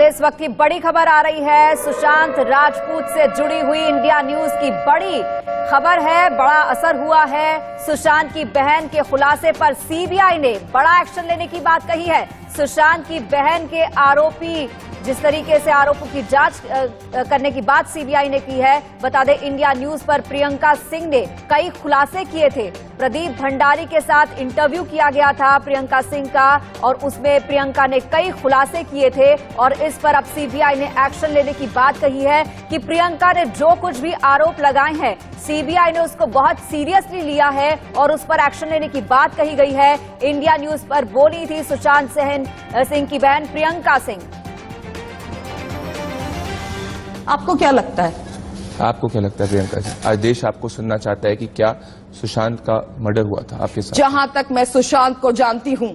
इस वक्त की बड़ी खबर आ रही है। सुशांत राजपूत से जुड़ी हुई इंडिया न्यूज की बड़ी खबर है। बड़ा असर हुआ है। सुशांत की बहन के खुलासे पर सीबीआई ने बड़ा एक्शन लेने की बात कही है। सुशांत की बहन के आरोपी जिस तरीके से आरोपों की जांच करने की बात सीबीआई ने की है। बता दें, इंडिया न्यूज पर प्रियंका सिंह ने कई खुलासे किए थे। प्रदीप भंडारी के साथ इंटरव्यू किया गया था प्रियंका सिंह का, और उसमें प्रियंका ने कई खुलासे किए थे। और इस पर अब सीबीआई ने एक्शन लेने की बात कही है कि प्रियंका ने जो कुछ भी आरोप लगाए हैं, सीबीआई ने उसको बहुत सीरियसली लिया है और उस पर एक्शन लेने की बात कही गई है। इंडिया न्यूज पर बोली थी सुशांत सिंह की बहन प्रियंका सिंह। आपको क्या लगता है? आपको क्या लगता है प्रियंका जी, आज देश आपको सुनना चाहता है कि क्या सुशांत का मर्डर हुआ था आपके साथ? जहां तक मैं सुशांत को जानती हूं,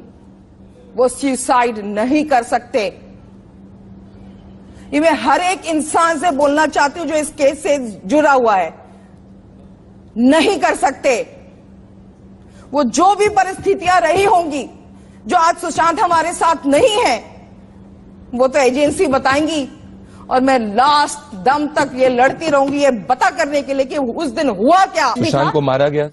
वो सुसाइड नहीं कर सकते। ये मैं हर एक इंसान से बोलना चाहती हूं जो इस केस से जुड़ा हुआ है, नहीं कर सकते। वो जो भी परिस्थितियां रही होंगी, जो आज सुशांत हमारे साथ नहीं है, वो तो एजेंसी बताएंगी। और मैं लास्ट दम तक ये लड़ती रहूंगी ये पता करने के लिए कि उस दिन हुआ क्या। सुशांत को मारा गया।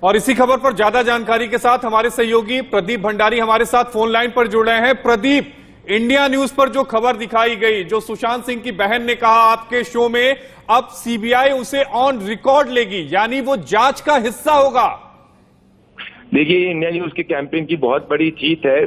और इसी खबर पर ज्यादा जानकारी के साथ हमारे सहयोगी प्रदीप भंडारी हमारे साथ फोन लाइन पर जुड़ रहे हैं। प्रदीप, इंडिया न्यूज पर जो खबर दिखाई गई, जो सुशांत सिंह की बहन ने कहा आपके शो में, अब सीबीआई उसे ऑन रिकॉर्ड लेगी, यानी वो जांच का हिस्सा होगा। देखिए, इंडिया न्यूज की कैंपेन की बहुत बड़ी जीत है।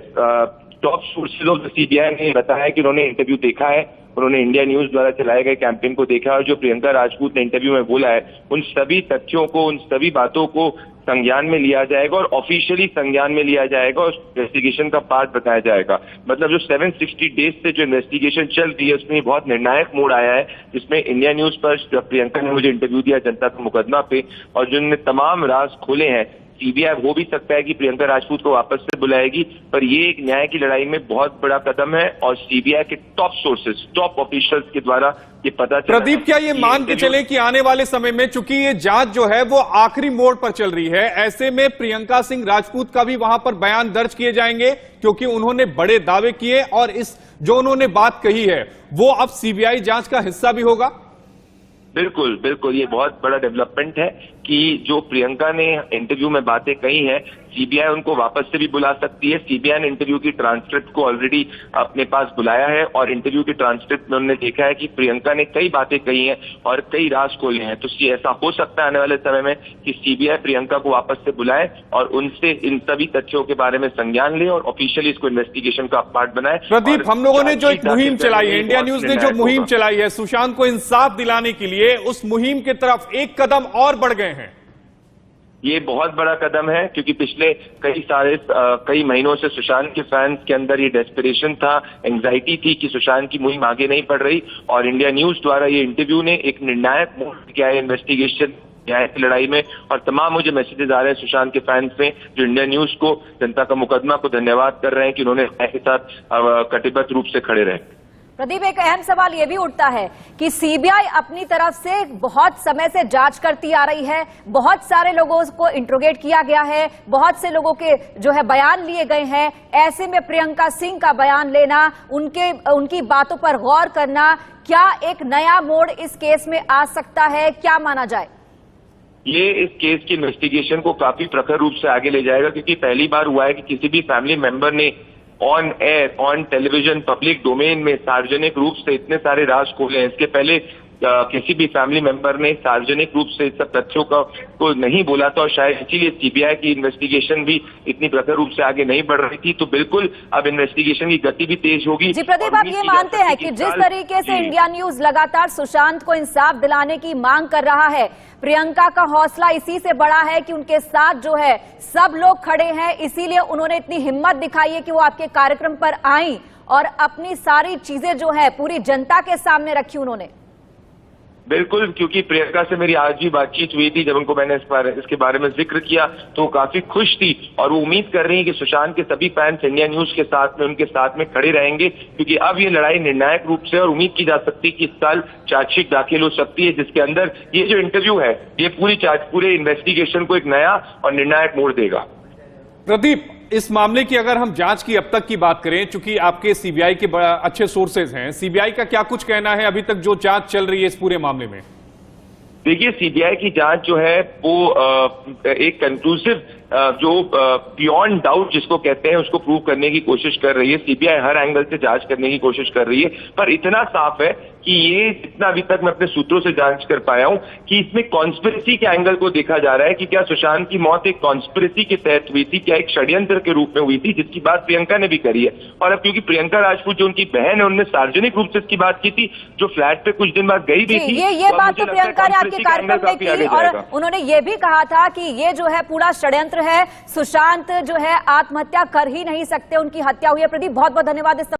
टॉप सोर्सेज ऑफ सीबीआई ने बताया कि उन्होंने इंटरव्यू देखा है, उन्होंने इंडिया न्यूज द्वारा चलाए गए कैंपेन को देखा और जो प्रियंका राजपूत ने इंटरव्यू में बोला है, उन सभी तथ्यों को, उन सभी बातों को संज्ञान में लिया जाएगा और ऑफिशियली संज्ञान में लिया जाएगा और इन्वेस्टिगेशन का पार्ट बताया जाएगा। मतलब जो 760 डेज से जो इन्वेस्टिगेशन चल रही है, उसमें बहुत निर्णायक मोड़ आया है, जिसमें इंडिया न्यूज पर प्रियंका ने मुझे इंटरव्यू दिया जनता का मुकदमा पे, और जिनने तमाम राज खोले हैं। सीबीआई हो भी सकता है कि प्रियंका राजपूत को वापस से बुलाएगी, पर ये एक न्याय की लड़ाई में बहुत बड़ा कदम है और सीबीआई के टॉप सोर्सेज, टॉप ऑफिशियल्स के द्वारा ये पता चला। प्रदीप, क्या ये मान के चले कि आने वाले समय में, चूंकि ये जांच जो है वो आखिरी मोड़ पर चल रही है, ऐसे में प्रियंका सिंह राजपूत का भी वहां पर बयान दर्ज किए जाएंगे, क्योंकि उन्होंने बड़े दावे किए और इस जो उन्होंने बात कही है वो अब सीबीआई जांच का हिस्सा भी होगा? बिल्कुल बिल्कुल, ये बहुत बड़ा डेवलपमेंट है कि जो प्रियंका ने इंटरव्यू में बातें कही हैं, सीबीआई उनको वापस से भी बुला सकती है। सीबीआई ने इंटरव्यू की ट्रांसक्रिप्ट को ऑलरेडी अपने पास बुलाया है और इंटरव्यू की ट्रांसक्रिप्ट में उन्होंने देखा है कि प्रियंका ने कई बातें कही हैं और कई राज खोले हैं। तो ऐसा हो सकता है आने वाले समय में कि सीबीआई प्रियंका को वापस से बुलाए और उनसे इन सभी तथ्यों के बारे में संज्ञान ले और ऑफिशियली इसको इन्वेस्टिगेशन का पार्ट बनाए। प्रदीप, हम लोगों ने जो एक मुहिम चलाई है, इंडिया न्यूज ने जो मुहिम चलाई है सुशांत को इंसाफ दिलाने के लिए, उस मुहिम की तरफ एक कदम और बढ़ गए हैं। ये बहुत बड़ा कदम है क्योंकि पिछले कई महीनों से सुशांत के फैंस के अंदर ये डेस्परेशन था, एंजाइटी थी कि सुशांत की मुहिम आगे नहीं बढ़ रही, और इंडिया न्यूज द्वारा ये इंटरव्यू ने एक निर्णायक मोड़ किया है इन्वेस्टिगेशन न्याय की लड़ाई में। और तमाम मुझे मैसेजेस आ रहे हैं सुशांत के फैंस में, जो इंडिया न्यूज को, जनता का मुकदमा को धन्यवाद कर रहे हैं कि उन्होंने न्याय के साथ कटिबद्ध रूप से खड़े रहे। प्रदीप, एक अहम सवाल ये भी उठता है कि सीबीआई अपनी तरफ से बहुत समय से जांच करती आ रही है, बहुत सारे लोगों को इंट्रोगेट किया गया है, बहुत से लोगों के जो है बयान लिए गए हैं। ऐसे में प्रियंका सिंह का बयान लेना, उनकी बातों पर गौर करना, क्या एक नया मोड़ इस केस में आ सकता है? क्या माना जाए? ये इस केस की इन्वेस्टिगेशन को काफी प्रखर रूप से आगे ले जाएगा, क्योंकि पहली बार हुआ है कि किसी भी फैमिली मेंबर ने on air, on television, public domain में सार्वजनिक रूप से इतने सारे राज खोले हैं। इसके पहले किसी भी फैमिली मेंबर ने सार्वजनिक रूप से सब तथ्यों को नहीं बोला था और शायद इसीलिए सीबीआई की इन्वेस्टिगेशन भी इतनी प्रखर रूप से आगे नहीं बढ़ रही थी। तो बिल्कुल अब इन्वेस्टिगेशन की गति भी तेज होगी। जी प्रदीप, आप ये मानते हैं कि जिस तरीके से इंडिया न्यूज लगातार सुशांत को इंसाफ दिलाने की मांग कर रहा है, प्रियंका का हौसला इसी से बड़ा है कि उनके साथ जो है सब लोग खड़े हैं, इसीलिए उन्होंने इतनी हिम्मत दिखाई है कि वो आपके कार्यक्रम पर आई और अपनी सारी चीजें जो है पूरी जनता के सामने रखी उन्होंने? बिल्कुल, क्योंकि प्रियंका से मेरी आज भी बातचीत हुई थी, जब उनको मैंने इसके बारे में जिक्र किया तो वो काफी खुश थी और वो उम्मीद कर रही है कि सुशांत के सभी फैंस इंडिया न्यूज के साथ में, उनके साथ में खड़े रहेंगे, क्योंकि अब ये लड़ाई निर्णायक रूप से और उम्मीद की जा सकती है कि इस साल चार्जशीट दाखिल हो सकती है, जिसके अंदर ये जो इंटरव्यू है ये पूरे इन्वेस्टिगेशन को एक नया और निर्णायक मोड़ देगा। प्रदीप, इस मामले की अगर हम जांच की अब तक की बात करें, चूंकि आपके सीबीआई के अच्छे सोर्सेज हैं, सीबीआई का क्या कुछ कहना है अभी तक जो जांच चल रही है इस पूरे मामले में? देखिए, सीबीआई की जांच जो है वो एक कंक्लूसिव जो बियॉन्ड डाउट जिसको कहते हैं उसको प्रूव करने की कोशिश कर रही है। सीबीआई हर एंगल से जांच करने की कोशिश कर रही है, पर इतना साफ है कि ये जितना अभी तक मैं अपने सूत्रों से जांच कर पाया हूं कि इसमें कॉन्स्पिरेसी के एंगल को देखा जा रहा है कि क्या सुशांत की मौत एक कॉन्स्पिरेसी के तहत हुई थी, क्या एक षड्यंत्र के रूप में हुई थी, जिसकी बात प्रियंका ने भी करी है। और अब क्योंकि प्रियंका राजपूत जो उनकी बहन है उन्होंने सार्वजनिक रूप से इसकी बात की थी, जो फ्लैट पे कुछ दिन बाद गई भी थी, ये बात तो प्रियंका ने आपके कार्यक्रम में की और उन्होंने ये भी कहा था कि ये जो है पूरा षड्यंत्र है, सुशांत जो है आत्महत्या कर ही नहीं सकते, उनकी हत्या हुई है। प्रदीप, बहुत बहुत धन्यवाद इस